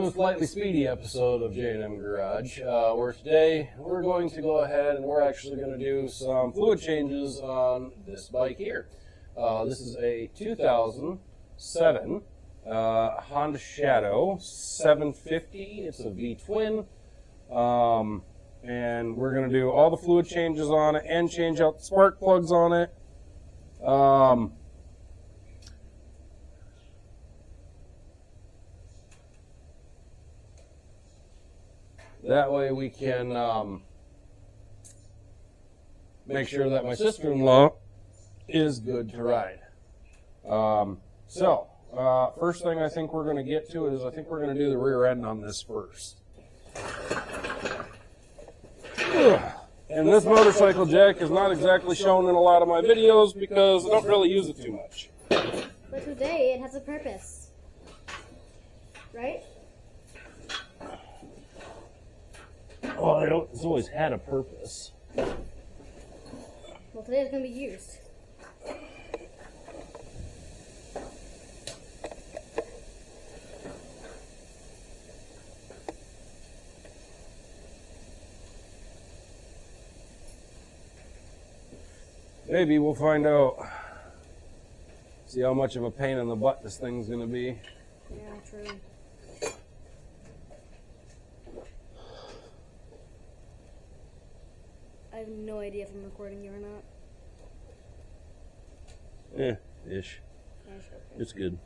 to a slightly speedy episode of J&M Garage, where today we're going to go ahead and we're actually going to do some fluid changes on this bike here. This is a 2007 Honda Shadow 750. It's a V-twin, and we're going to do all the fluid changes on it and change out the spark plugs on it. That way we can make sure that my sister-in-law is good to ride. First thing I think we're going to get to is I think we're going to do the rear end on this first. And this motorcycle jack is not exactly shown in a lot of my videos because I don't really use it too much. But today it has a purpose, right? Oh, it's always had a purpose. Well, today it's going to be used. Maybe we'll find out. See how much of a pain in the butt this thing's going to be. Yeah, true. I have no idea if I'm recording you or not. Ish. Yeah, sure. It's good.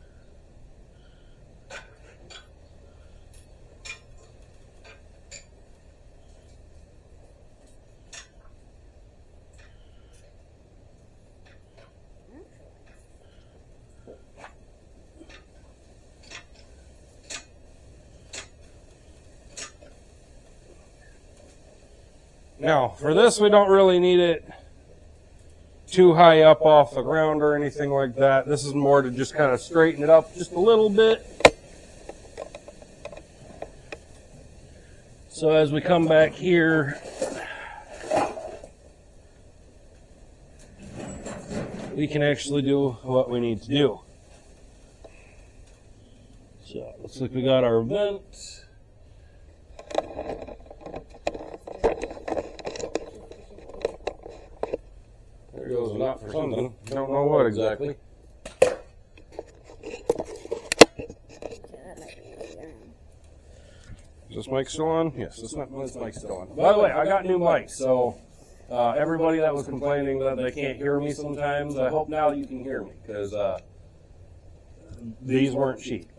Now, for this, we don't really need it too high up off the ground or anything like that. This is more to just kind of straighten it up just a little bit. So as we come back here, we can actually do what we need to do. So, looks like we got our vent. There goes a knot for something. Don't know what exactly. Is this mic still on? Yes, this mic's still on. By the way, I got new mics, so everybody that was complaining that they can't hear me sometimes, I hope now you can hear me, because these weren't cheap.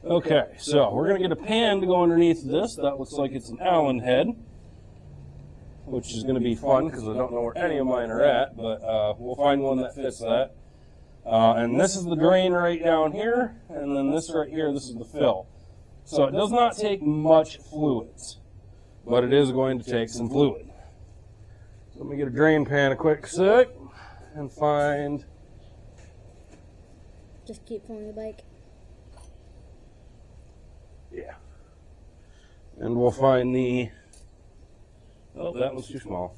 Okay, so we're going to get a pan to go underneath this. That looks like it's an Allen head, which is going to be fun because I don't know where any of mine are at, but we'll find one that fits that. And this is the drain right down here, and then this right here, this is the fill. So it does not take much fluids, but it is going to take some fluid. So let me get a drain pan a quick sec and find... Just keep pulling the bike. Yeah. And we'll find the... Oh, that was too small.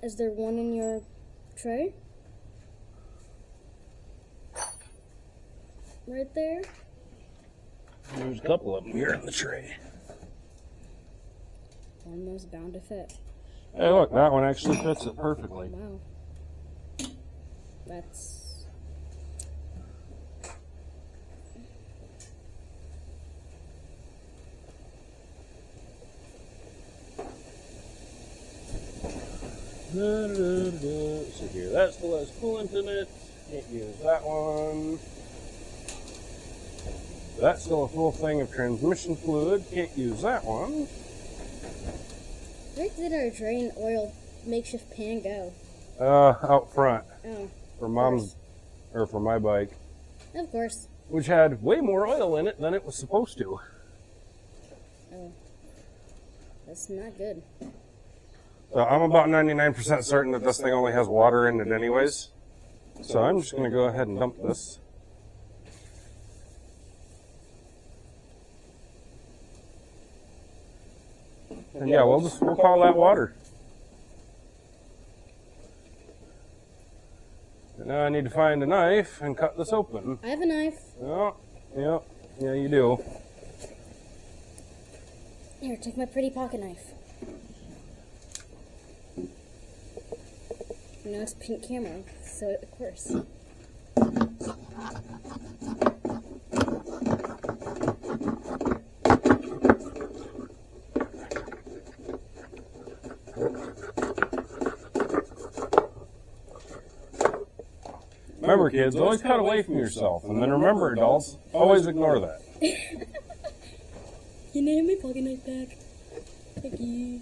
Is there one in your tray? Right there? There's a couple of them here in the tray. One was bound to fit. Hey, look, that one actually fits it perfectly. Wow. That's... So here, that still has coolant in it. Can't use that one. That's still a full thing of transmission fluid. Can't use that one. Where did our drain oil makeshift pan go? Out front. Oh. For mom's, or for my bike. Of course. Which had way more oil in it than it was supposed to. Oh. That's not good. So I'm about 99% certain that this thing only has water in it anyways. So I'm just going to go ahead and dump this. And yeah, we'll call that water. And now I need to find a knife and cut this open. I have a knife. Oh, yeah. Yeah, you do. Here, take my pretty pocket knife. Now it's pink camera, so of course. Remember, kids, always cut away from yourself. And then remember, adults, always ignore that. Can I have my pocket knife back? Thank you.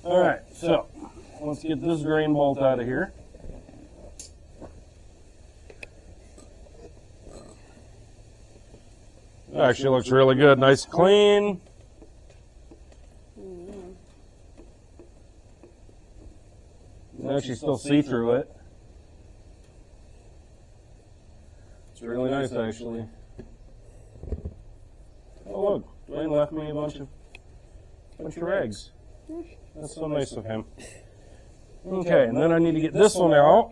Alright, so let's get this drain bolt out of here. Actually looks really good, nice and clean. You can actually still see through it. It's really nice, actually. Oh look, Dwayne left me a bunch of rags. That's so nice of him. Okay, and then I need to get this one out.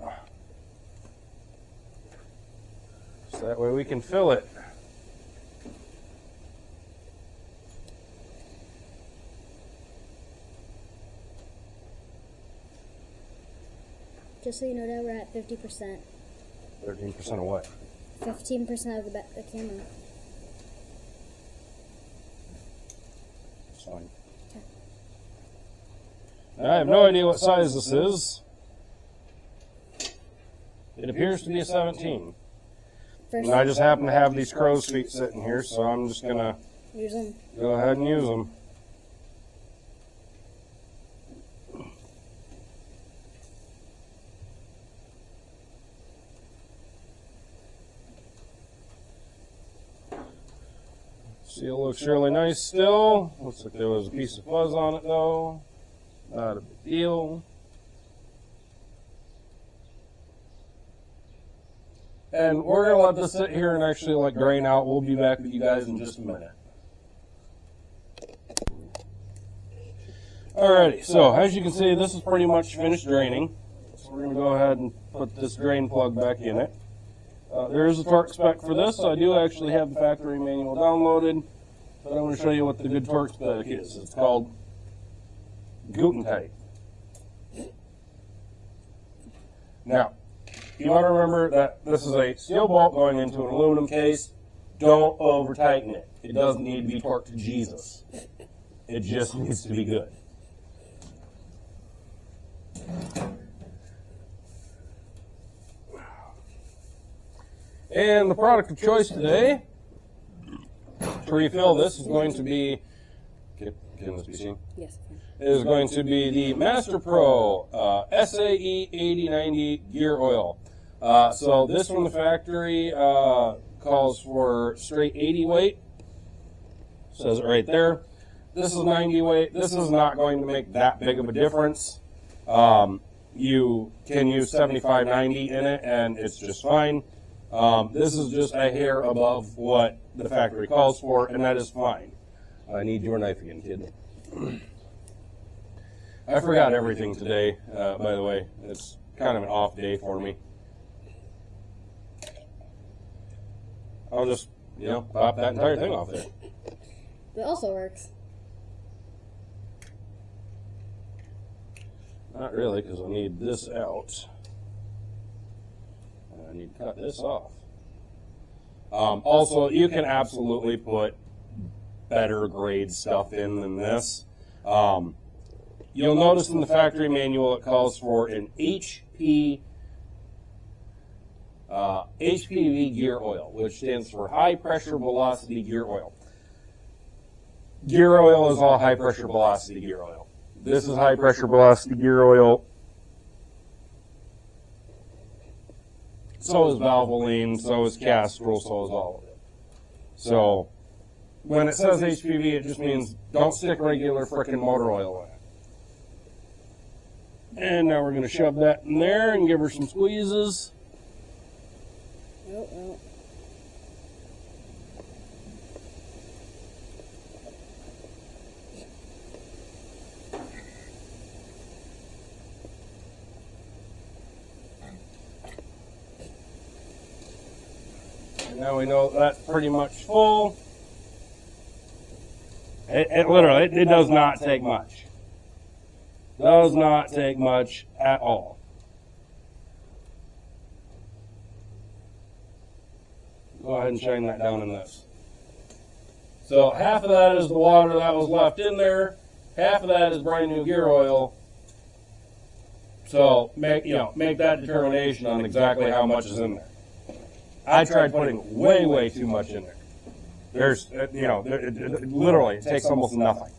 So that way we can fill it. Just so you know, Dad, we're at 50%. 13% of what? 15% of the camera. It's fine. I have no idea what size this is. It appears to be a 17. First, And I just happen to have these crow's feet sitting here, so I'm just going to use them. go ahead and use them. Seal looks really nice still. Looks like there was a piece of fuzz on it though. Not a big deal. And we're going to let this sit here and actually like drain out. We'll be back with you guys in just a minute. Alrighty, so as you can see, this is pretty much finished draining. So we're going to go ahead and put this drain plug back in it. There is a torque spec for this, so I do actually have the factory manual downloaded, but I'm going to show you what the good torque spec is. It's called Gutentite. Now, you want to remember that this is a steel bolt going into an aluminum case. Don't over tighten it. It doesn't need to be torqued to Jesus. It just needs to be good. And the product of choice today to refill this is going to be, can this be seen? Yes. Is going to be the Master Pro SAE 8090 gear oil. So this from the factory calls for straight 80 weight. Says it right there. This is 90 weight. This is not going to make that big of a difference. You can use 75-90 in it and it's just fine. This is just a hair above what the factory calls for, and that is fine. I need your knife again, kid. I forgot everything today, by the way. It's kind of an off day for me. I'll just, pop that entire thing off there. It also works. Not really, because I need this out. I need to cut this off. Also, you can absolutely put better grade stuff in than this. You'll notice in the factory manual it calls for an HPV gear oil, which stands for high pressure velocity gear oil. Gear oil is all high pressure velocity gear oil. This is high pressure velocity gear oil. So is Valvoline, so is Castrol, so is all of it. So when it says HPV, it just means don't stick regular frickin' motor oil in it. And now we're going to shove that in there and give her some squeezes. Oh, well. Now we know that's pretty much full. It literally, it does not take much. Does not take much at all. Go ahead and shine that down in this. So half of that is the water that was left in there. Half of that is brand new gear oil. So make that determination on exactly how much is in there. I tried putting way too much in there. There's, literally, it takes almost nothing.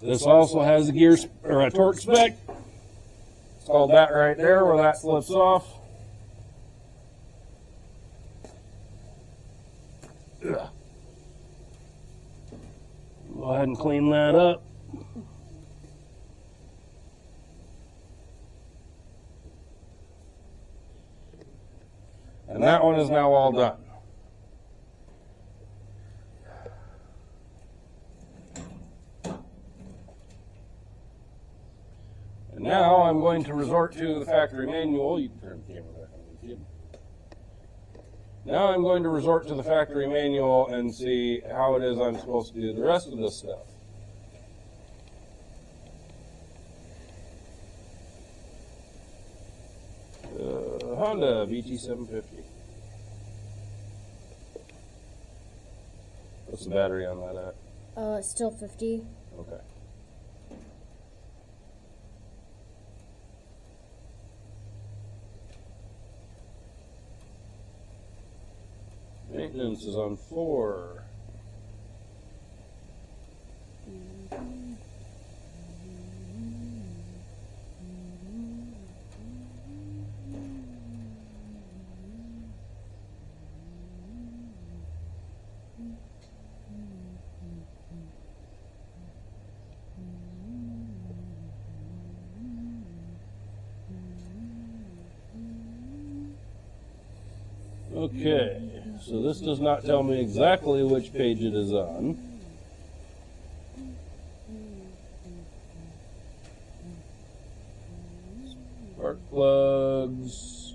This also has a gear or a torque spec. It's called that right there, where that slips off. Ugh. Go ahead and clean that up. And that one is now all done. And now I'm going to resort to the factory manual. You can turn the camera back on YouTube. Now I'm going to resort to the factory manual and see how it is I'm supposed to do the rest of this stuff. Honda VT750. What's the battery on that at? It's still 50. Okay. Maintenance is on 4. Okay, so this does not tell me exactly which page it is on. Spark plugs.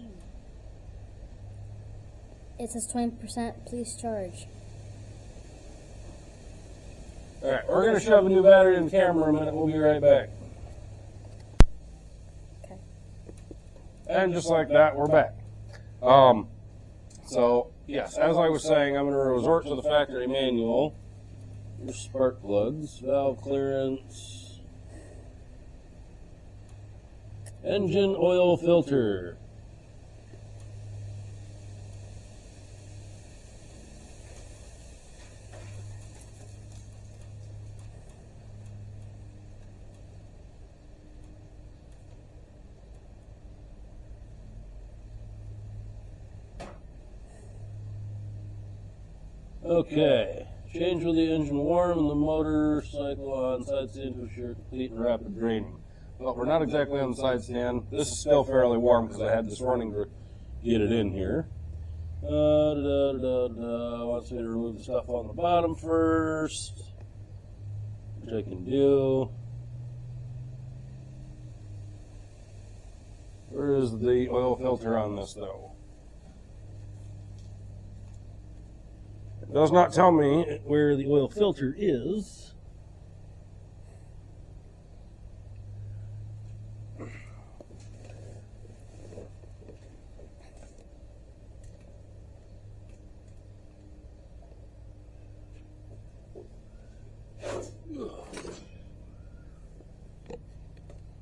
It says 20%, please charge. Alright, we're going to shove a new battery in the camera in a minute. We'll be right back. Okay. And just like that, we're back. So, yes, as I was saying, I'm going to resort to the factory manual. Here's spark plugs, valve clearance, engine oil filter. Okay, change with the engine warm and the motor cycle on side stand to assure complete and rapid draining. Well, we're not exactly on the side stand. This is still fairly warm because I had this running to get it in here. Wants me to remove the stuff on the bottom first, which I can do. Where is the oil filter on this, though? It does not tell me where the oil filter is.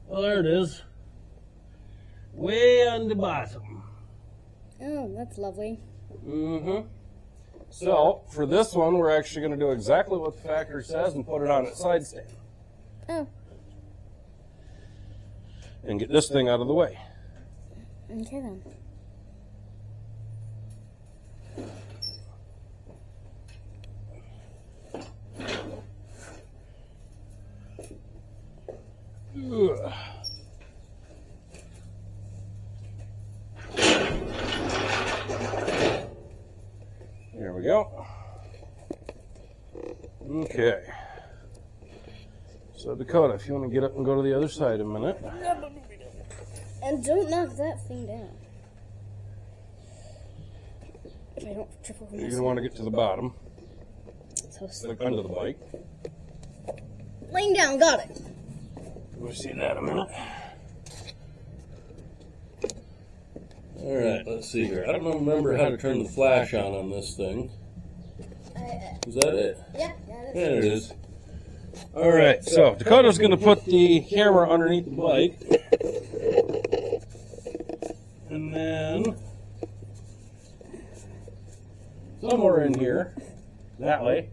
Well, there it is. Way on the bottom. Oh, that's lovely. Mm-hmm. So, for this one, we're actually going to do exactly what the factory says and put it on its side stand. Oh. And get this thing out of the way. Okay then. Ugh. There we go. Okay. So Dakota, if you want to get up and go to the other side a minute. And don't knock that thing down. If I don't trip over You're myself. going to want to get to the bottom, So like under the bike. laying down, got it. We'll see that a minute. Alright, let's see here. I don't remember how to turn the flash on this thing. Is that it? Yeah, it is. There it is. Alright, so Dakota's going to put the camera underneath the bike. And then somewhere in here, that way,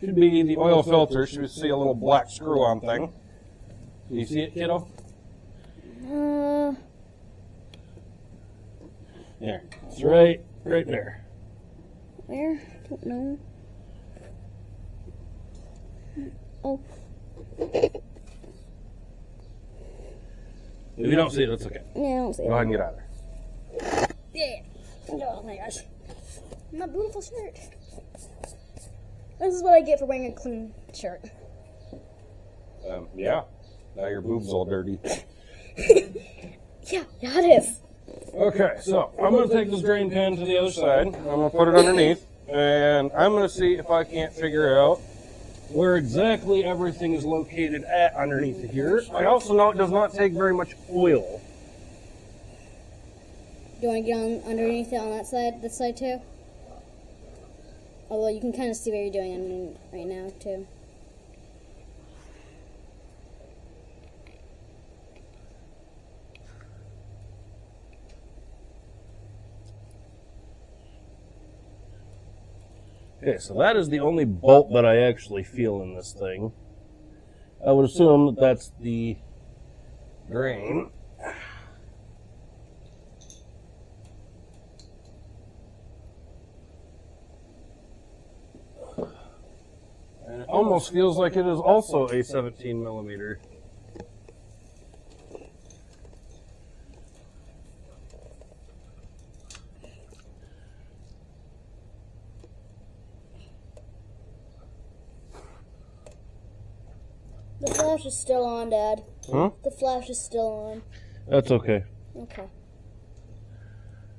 should be the oil filter. Should see a little black screw-on thing. Do you see it, kiddo? There. It's right there. Where? Don't know. Oh. If you don't see it, that's okay. Yeah, I don't see Go it. ahead and get out of there. Yeah. Oh my gosh. My beautiful shirt. This is what I get for wearing a clean shirt. Yeah. Now your boob's all dirty. Yeah, it is. Okay, so I'm going to take this drain pan to the other side. I'm going to put it underneath, and I'm going to see if I can't figure out where exactly everything is located at underneath here. I also know it does not take very much oil. Do you want to get on underneath it on that side, this side too? Although you can kind of see what you're doing underneath right now too. Okay, so that is the only bolt that I actually feel in this thing. I would assume that that's the drain. And it almost feels like it is also a 17 millimeter. The flash is still on, Dad. Huh? The flash is still on. That's okay. Okay.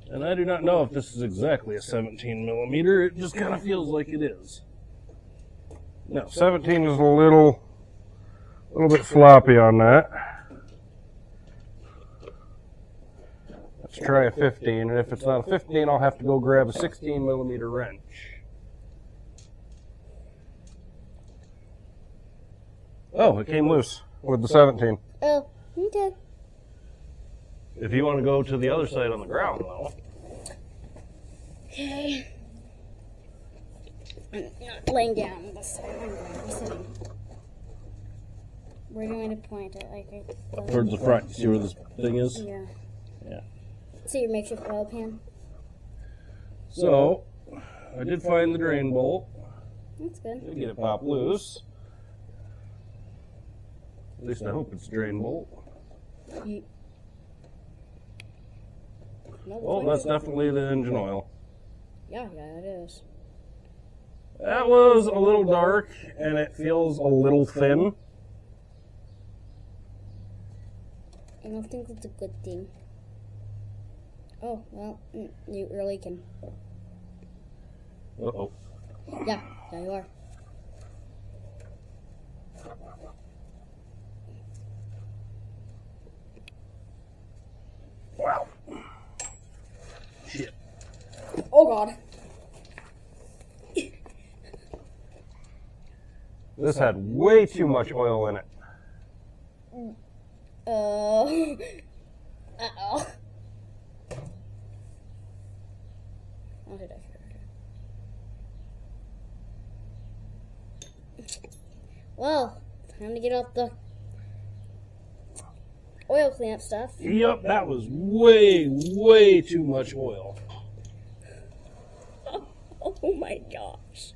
And I do not know if this is exactly a 17 millimeter. It just kind of feels like it is. No, 17 is a little bit floppy on that. Let's try a 15, and if it's not a 15, I'll have to go grab a 16 millimeter wrench. Oh, it came loose with the 17. Oh, okay. If you want to go to the other side on the ground, though. Okay. I'm not laying down on this side. I'm sitting. Where do you want me to point it? Like right Towards the front. You see where this thing is? Yeah. Yeah. See your makeshift oil pan? So, I did find the drain bolt. That's good. Did get it pop loose. At least I hope it's a drain bolt. No, Well, that's definitely the engine oil. yeah, it is. That was a little dark, and it feels a little thin. I don't think that's a good thing. Oh, well, you're leaking. Uh-oh. Yeah, you are. Wow. Shit. Oh, God. This had way too much oil in it. Uh-oh. Oh, did I hear it? Well, time to get out the oil cleanup stuff. Yep, that was way too much oil. Oh my gosh.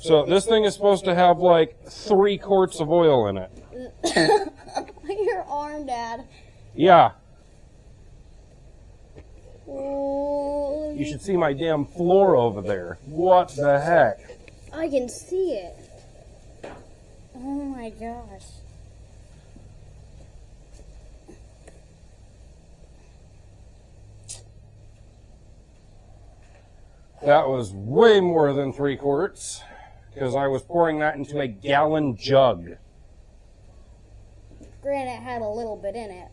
So this thing is supposed to have like 3 quarts of oil in it. Your arm, Dad. Yeah. Oh, You should see my damn floor over there. What the heck? I can see it. Oh my gosh. That was way more than 3 quarts because I was pouring that into a gallon jug. Granted, it had a little bit in it,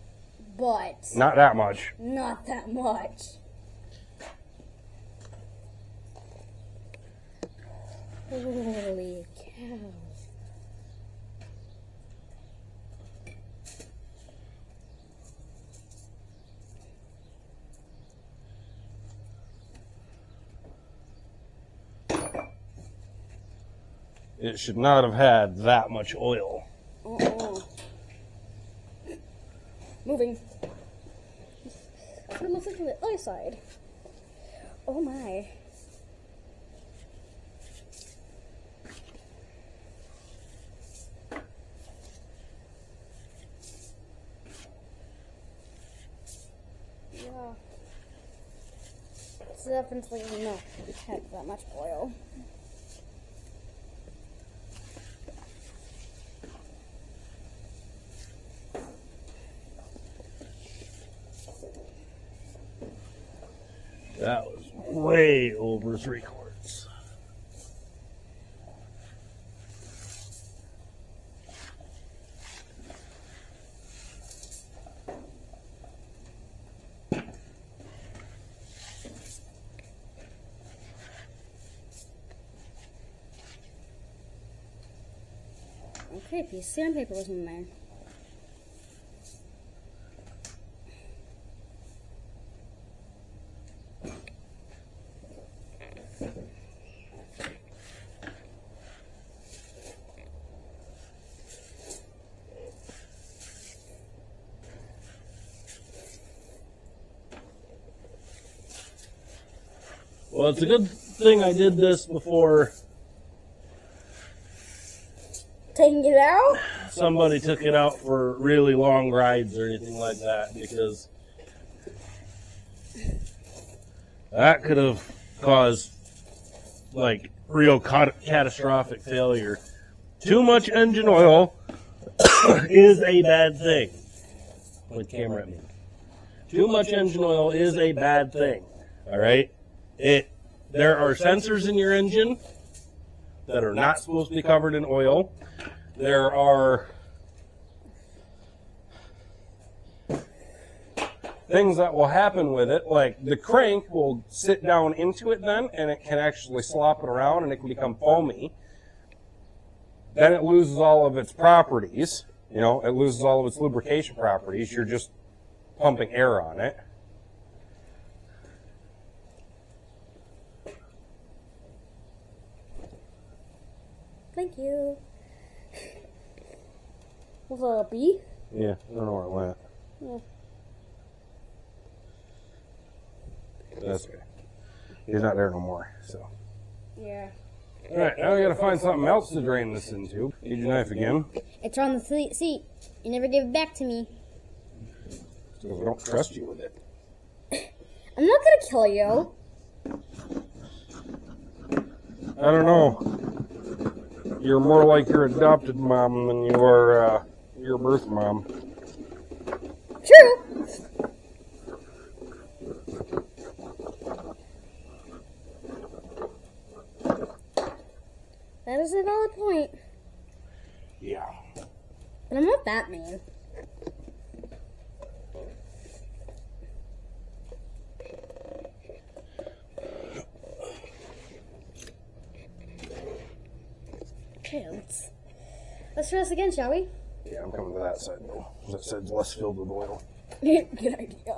but Not that much. not that much. Holy cow. It should not have had that much oil. Moving. I'm looking to the other side. Oh my. Yeah. It's definitely not had that much oil. That was way over 3 quarts. Okay, piece of sandpaper was in there. Well, it's a good thing I did this before Taking it out? somebody took it out for really long rides or anything like that, because that could have caused like real catastrophic failure. Too much engine oil is a bad thing. Point the camera at me. Too much engine oil is a bad thing. All right? There are sensors in your engine that are not supposed to be covered in oil. There are things that will happen with it, like the crank will sit down into it then, and it can actually slop it around, and it can become foamy. Then it loses all of its properties. You know, it loses all of its lubrication properties. You're just pumping air on it. Thank you. Was that a bee? Yeah, I don't know where it went. Yeah. That's okay. He's not there no more, so. Yeah. All right, now we gotta find something else to drain this into. Need your knife again. It's on the seat. You never give it back to me. Because I don't trust you with it. I'm not gonna kill you. I don't know. You're more like your adopted mom than you are your birth mom. True. That is a valid point. Yeah. But I'm not that mean. Okay, let's try this again, shall we? Yeah, I'm coming to that side though. That side's less filled with oil. Good idea.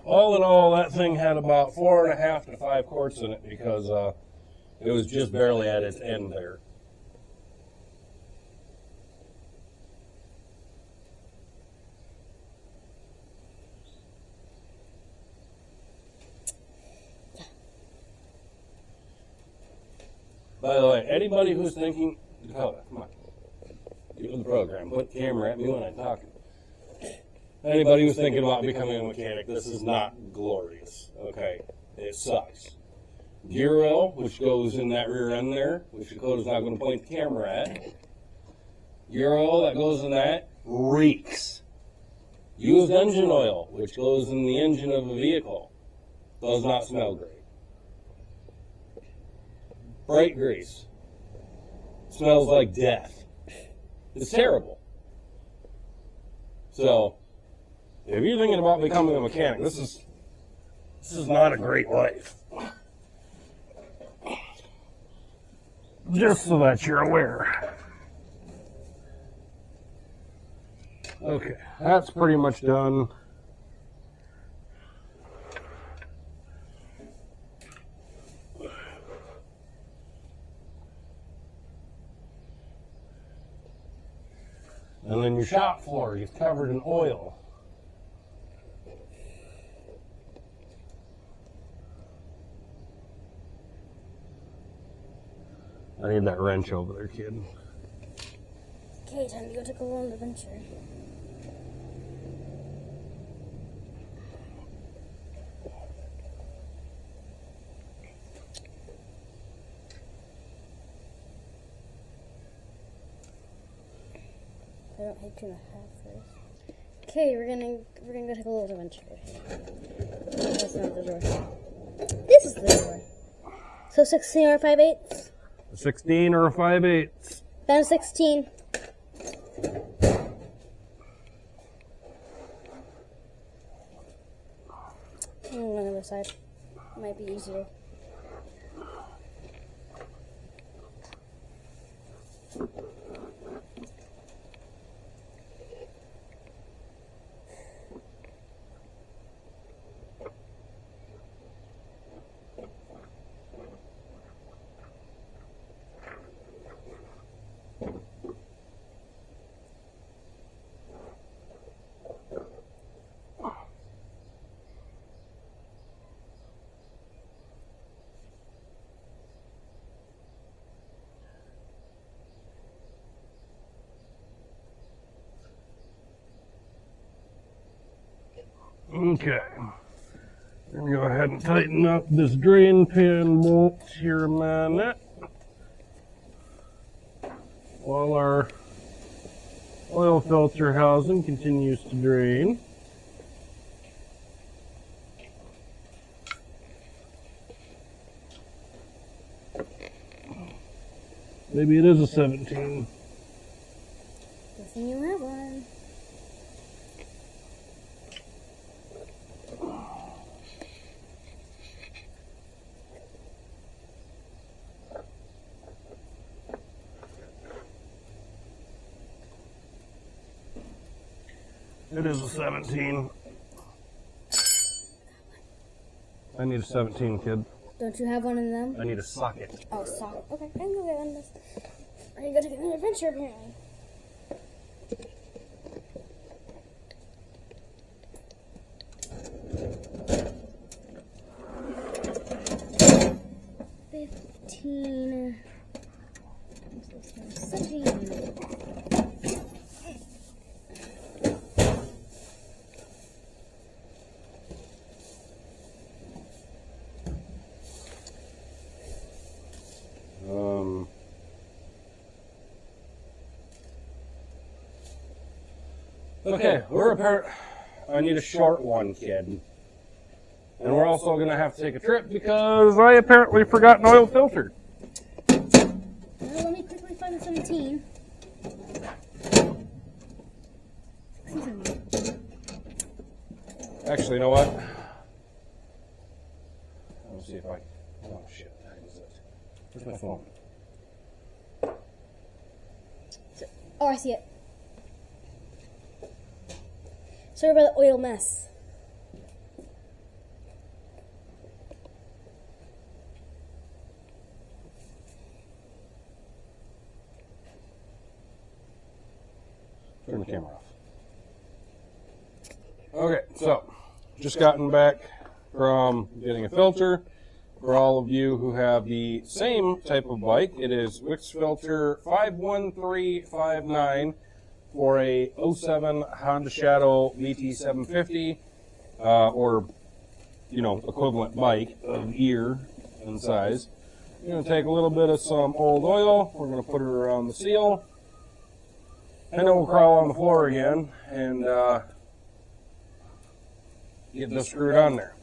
all in all, that thing had about 4.5 to 5 quarts in it because it was just barely at its end there. By the way, anybody who's thinking, oh, come on, get with the program, put the camera at me when I'm talking. Anybody who's thinking about becoming a mechanic, this is not glorious, okay? It sucks. Gear oil, which goes in that rear end there, which Dakota's not going to point the camera at. Gear oil that goes in that reeks. Used engine oil, which goes in the engine of a vehicle, does not smell great. Brake grease smells like death. It's terrible. So, if you're thinking about becoming a mechanic, this is not a great life. Just so that you're aware. Okay, that's pretty much done. And then your shop floor is covered in oil. I need that wrench over there, kid. Okay, time to go take a little adventure. I don't hit 2.5 first. Okay, we're gonna go take a little adventure. That's not the door. This is the door. So 16 or 5/8? 16 or a 5/8. Then 16. On the other side. Might be easier. Okay. We're going to go ahead and tighten up this drain pan bolt here a minute. While our oil filter housing continues to drain. Maybe it is a 17. Guessing you have one. It is a 17. I need a 17, kid. Don't you have one of them? I need a socket. Oh, sock. Okay, I can go get one of those. Are you going to get an adventure apparently? $15. 17. Okay, I need a short one, kid. And we're also going to have to take a trip because I apparently forgot an oil filter. Well, let me quickly find the 17. Actually, you know what? Let's see if I... Oh, shit. That is it. Where's my phone? Oh, I see it. Sorry about the oil mess. turn the camera off. Okay, so just gotten back from getting a filter. For all of you who have the same type of bike, it is Wix Filter 51359 for a 07 Honda Shadow VT750, or, you know, equivalent bike of ear and size. We're going to take a little bit of some old oil. We're going to put it around the seal. And then we'll crawl on the floor again and get this screwed on there.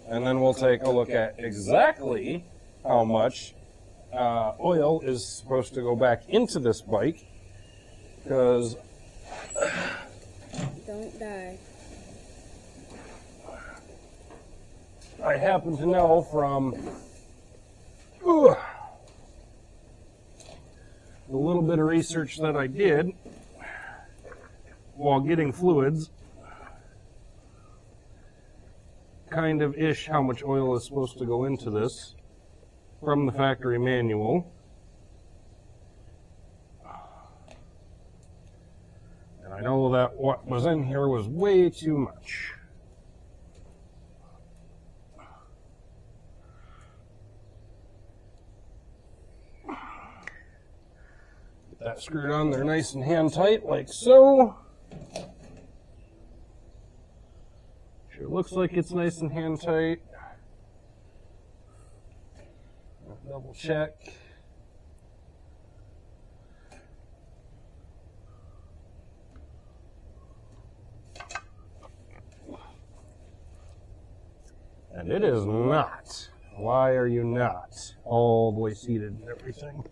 And then we'll take a look at exactly how much oil is supposed to go back into this bike. Because... Don't die. I happen to know from the little bit of research that I did while getting fluids, kind of ish how much oil is supposed to go into this from the factory manual. And I know that what was in here was way too much. Get that screwed on there nice and hand tight like so. Sure looks like it's nice and hand tight. Double check. And it is not. Why are you not all the way seated and everything?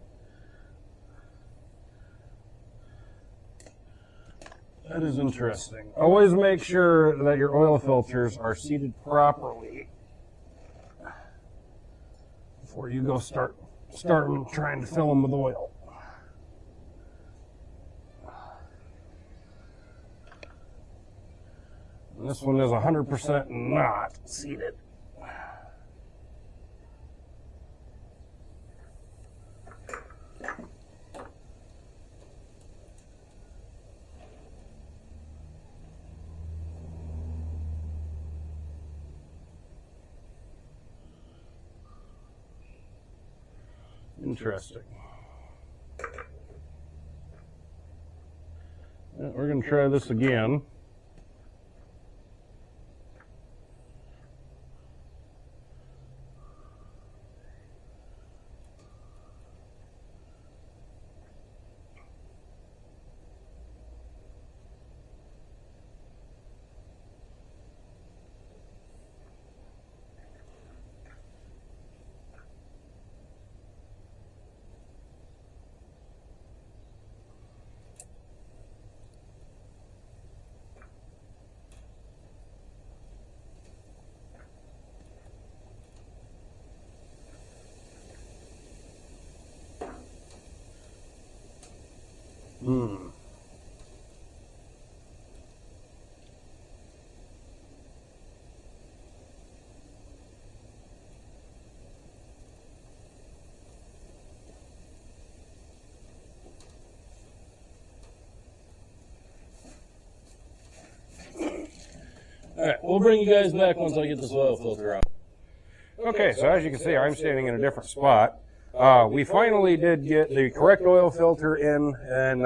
That is interesting. Always make sure that your oil filters are seated properly before you go start trying to fill them with oil. And this one is 100% not seated. Interesting. Yeah, we're going to try this again. All right, we'll bring you guys back once I get this oil filter out. Okay, so as you can see, I'm standing in a different spot. We finally did get the correct oil filter in, and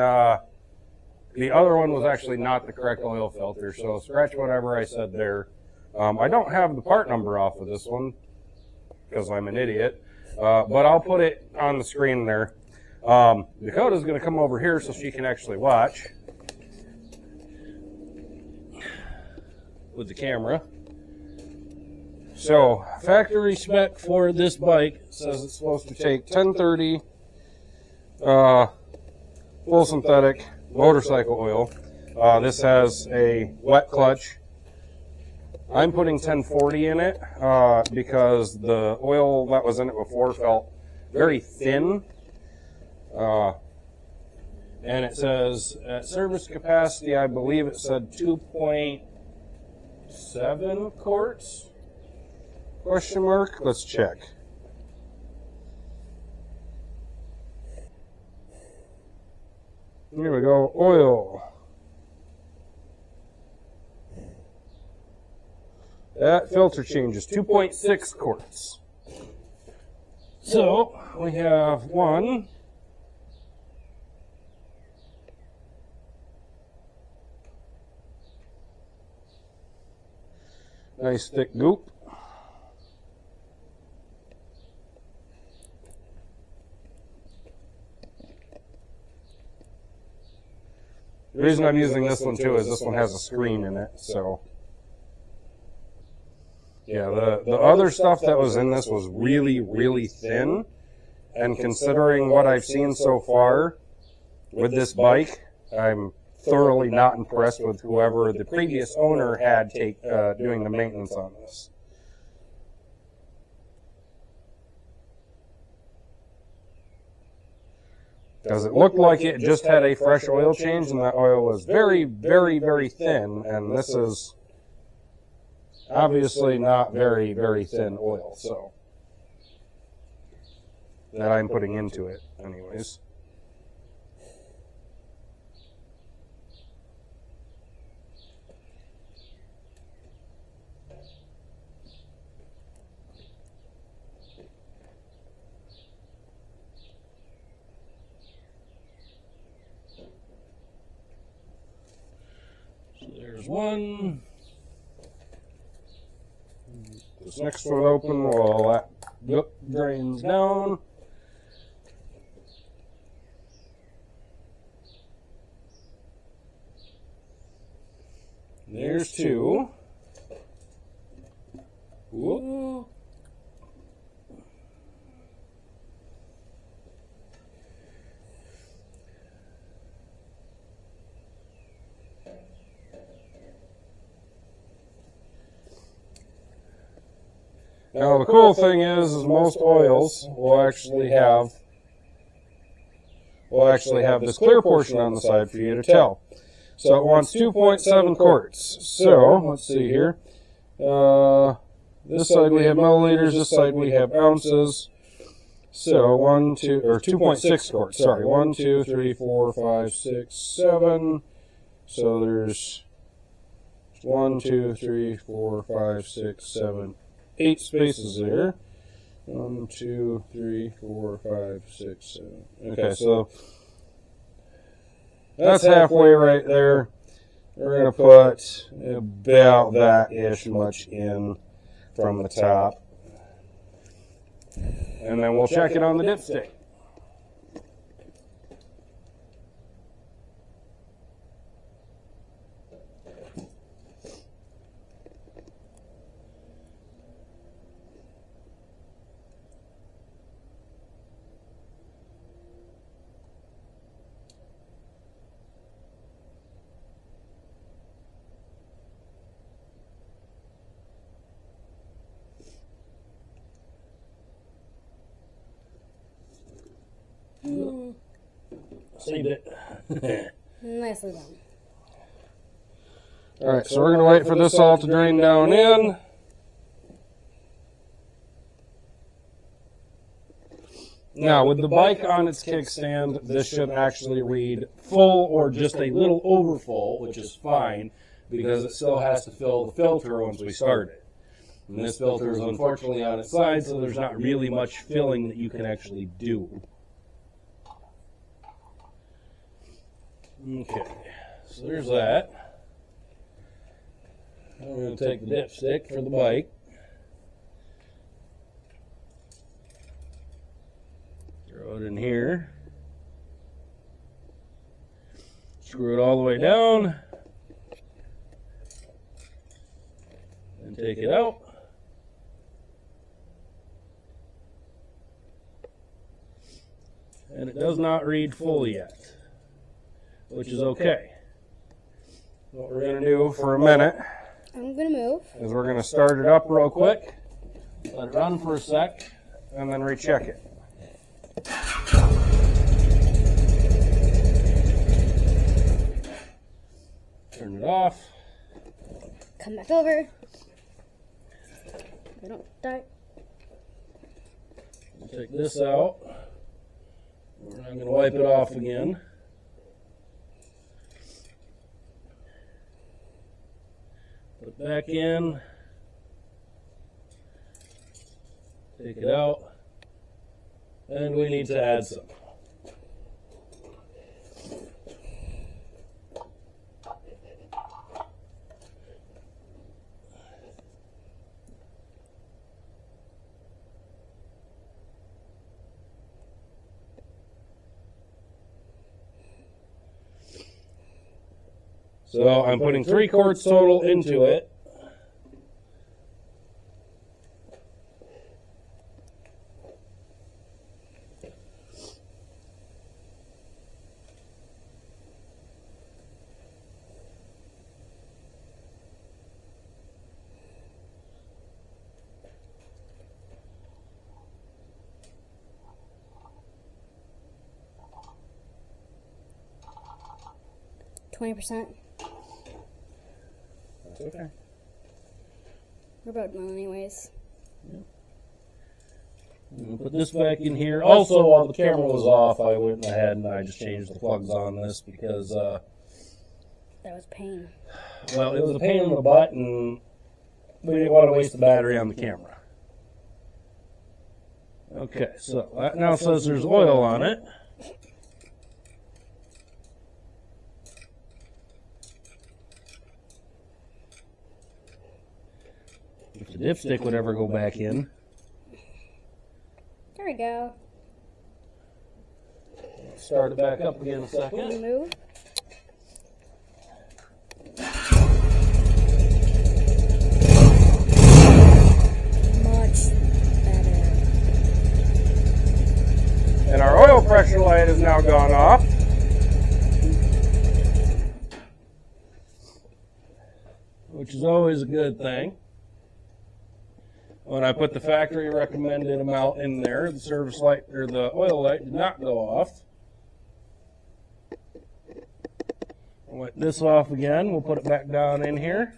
the other one was actually not the correct oil filter, so scratch whatever I said there. I don't have the part number off of this one, because I'm an idiot, but I'll put it on the screen there. Dakota's going to come over here so she can actually watch with the camera. So, factory spec for this bike says it's supposed to take 1030 full synthetic motorcycle oil. This has a wet clutch. I'm putting 1040 in it because the oil that was in it before felt very thin. And it says at service capacity, I believe it said 2.7 quarts? Question mark? Let's check. Here we go, oil. That filter change is 2.6 quarts. So we have one. Nice thick goop. The reason I'm using this one too is this one has a screen in it, so. Yeah, the other stuff that was in this was really, really thin, and considering what I've seen so far with this bike, I'm thoroughly not impressed with whoever the previous owner had doing the maintenance on this. Because it looked like it just had a fresh oil change, and that oil was very, very, very thin, and this is obviously not very, very thin oil, so that I'm putting into it anyways. So there's one. This next one open while that drains down. There's two. Whoop. Now the cool thing is most oils will actually have this clear portion on the side for you to tell. So it wants 2.7 quarts. So let's see here. This side we have milliliters. This side we have ounces. So 2.6 quarts. Sorry, 1, 2, 3, 4, 5, 6, 7. So there's 1, 2, 3, 4, 5, 6, 7. 8 spaces there. 1, 2, 3, 4, 5, 6, 7. Okay, so that's halfway right there. We're going to put about that-ish much in from the top. And then we'll check it on the dipstick. Saved it. Nicely done. Alright, so we're going to wait for this all to drain down in. Now, with the bike on its kickstand, this should actually read full or just a little over full, which is fine, because it still has to fill the filter once we start it. And this filter is unfortunately on its side, so there's not really much filling that you can actually do. Okay, so there's that. I'm going to take the dipstick for the bike. Throw it in here. Screw it all the way down. And take it out. And it does not read full yet, which is okay. What we're going to do for a minute I'm going to move. is we're going to start it up real quick, let it run for a sec, and then recheck it. Turn it off. Come back over. I don't die. We'll take this out. We're not going to wipe it off again. Put it back in. Take it out. And we need to add some. So I'm putting 3 quarts total into it. %. That's okay. We're about done anyways. Yeah. Put this back in here. Also, while the camera was off, I went ahead and I just changed the plugs on this because, that was pain. well, it was a pain in the butt, and we didn't want to waste the battery on the camera. Okay, so that now says there's oil on it. If the dipstick would ever go back in. There we go. Start it back up again in a second. Move. Much better. And our oil pressure light has now gone off. Which is always a good thing. When I put the factory recommended amount in there, the service light or the oil light did not go off. I'll wipe this off again. We'll put it back down in here.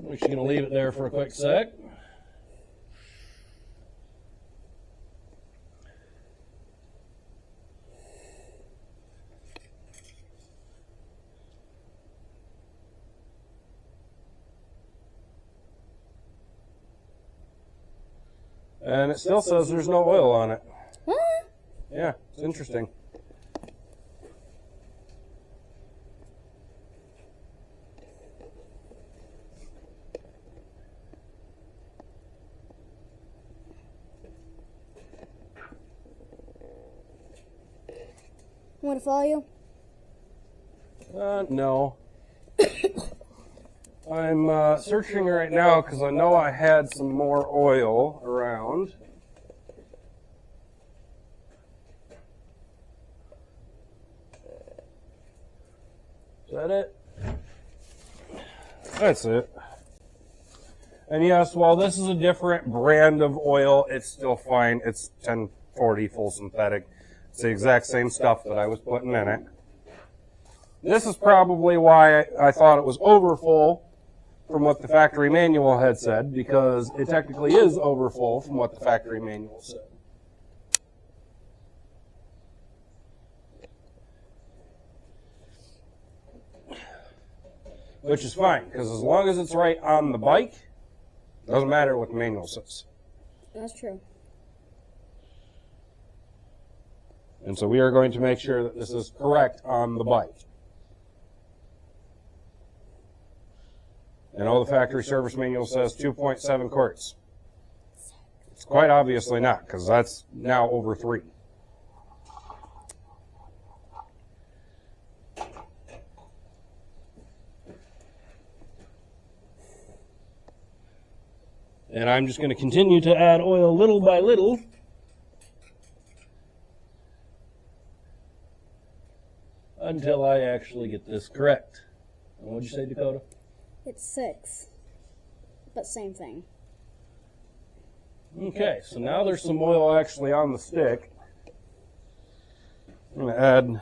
We're just going to leave it there for a quick sec. And it still says there's no oil on it. What? Yeah, it's interesting. Want to follow you? No. I'm searching right now because I know I had some more oil around. Is that it? That's it. And yes, while this is a different brand of oil, it's still fine. It's 1040 full synthetic. It's the exact same stuff that I was putting in it. This is probably why I thought it was overfull from what the factory manual had said, because it technically is overfull from what the factory manual said. Which is fine, because as long as it's right on the bike, it doesn't matter what the manual says. That's true. And so we are going to make sure that this is correct on the bike. And all the factory service manual says 2.7 quarts. It's quite obviously not, because that's now over 3. And I'm just going to continue to add oil little by little until I actually get this correct. And what'd you say, Dakota? It's 6. But same thing. Okay, so now there's some oil actually on the stick. I'm going to add a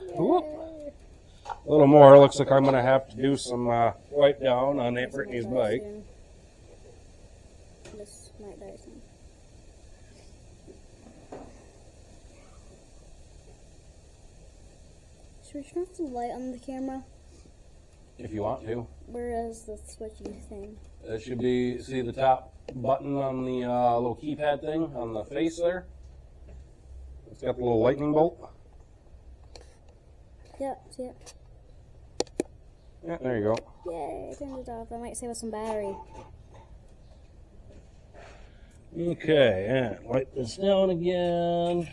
little more. Looks like I'm going to have to do some wipe down on Aunt Brittany's bike. This might die soon. Should we turn off the light on the camera? If you want to. Where is the switchy thing? It should be, see the top button on the little keypad thing on the face there? It's got the little lightning bolt. Yep, see it. Yeah, there you go. Yay, turned it off. That might save us some battery. Okay, and wipe this down again.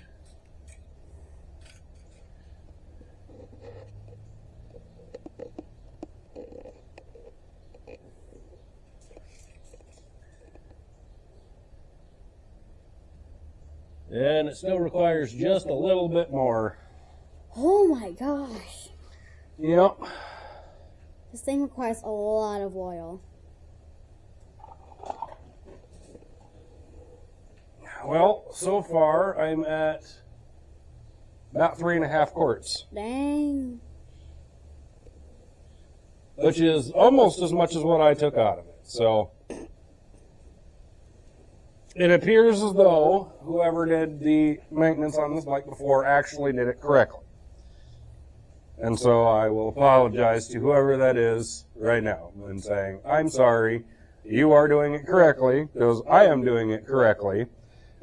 And it still requires just a little bit more. Oh my gosh. Yep. This thing requires a lot of oil. Well, so far I'm at about 3.5 quarts, Dang. which is almost as much as what I took out of it. So it appears as though whoever did the maintenance on this bike before actually did it correctly. And so I will apologize to whoever that is right now and saying, I'm sorry, you are doing it correctly because I am doing it correctly.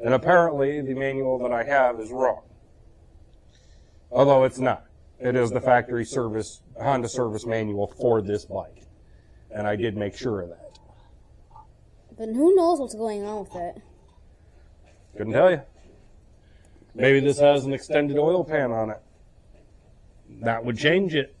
And apparently the manual that I have is wrong. Although it's not. It is the factory service, Honda service manual for this bike. And I did make sure of that. But who knows what's going on with it? Couldn't tell you. Maybe this has an extended oil pan on it. That would change it.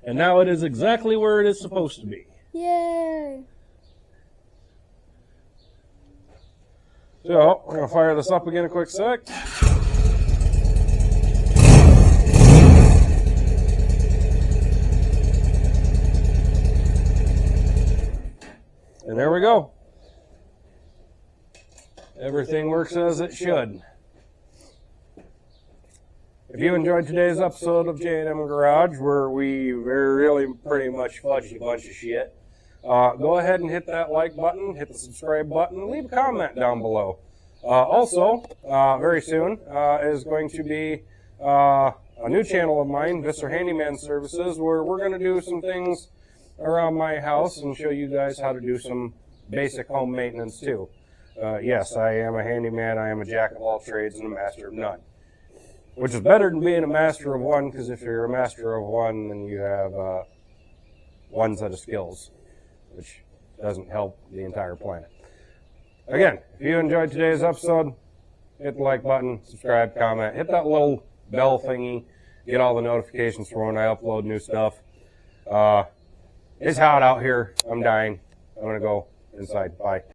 And now it is exactly where it is supposed to be. Yay! So, we're going to fire this up again a quick sec. And there we go. Everything works as it should. If you enjoyed today's episode of J&M Garage, where we really pretty much fudged a bunch of shit, go ahead and hit that like button, hit the subscribe button, and leave a comment down below. Also, very soon is going to be a new channel of mine, Visser Handyman Services, where we're going to do some things around my house and show you guys how to do some basic home maintenance too. Yes, I am a handyman, I am a jack of all trades and a master of none. Which is better than being a master of one, because if you're a master of one, then you have one set of skills, which doesn't help the entire planet. Again, if you enjoyed today's episode, hit the like button, subscribe, comment, hit that little bell thingy, get all the notifications for when I upload new stuff. It's hot out here. I'm dying. I'm going to go inside. Bye.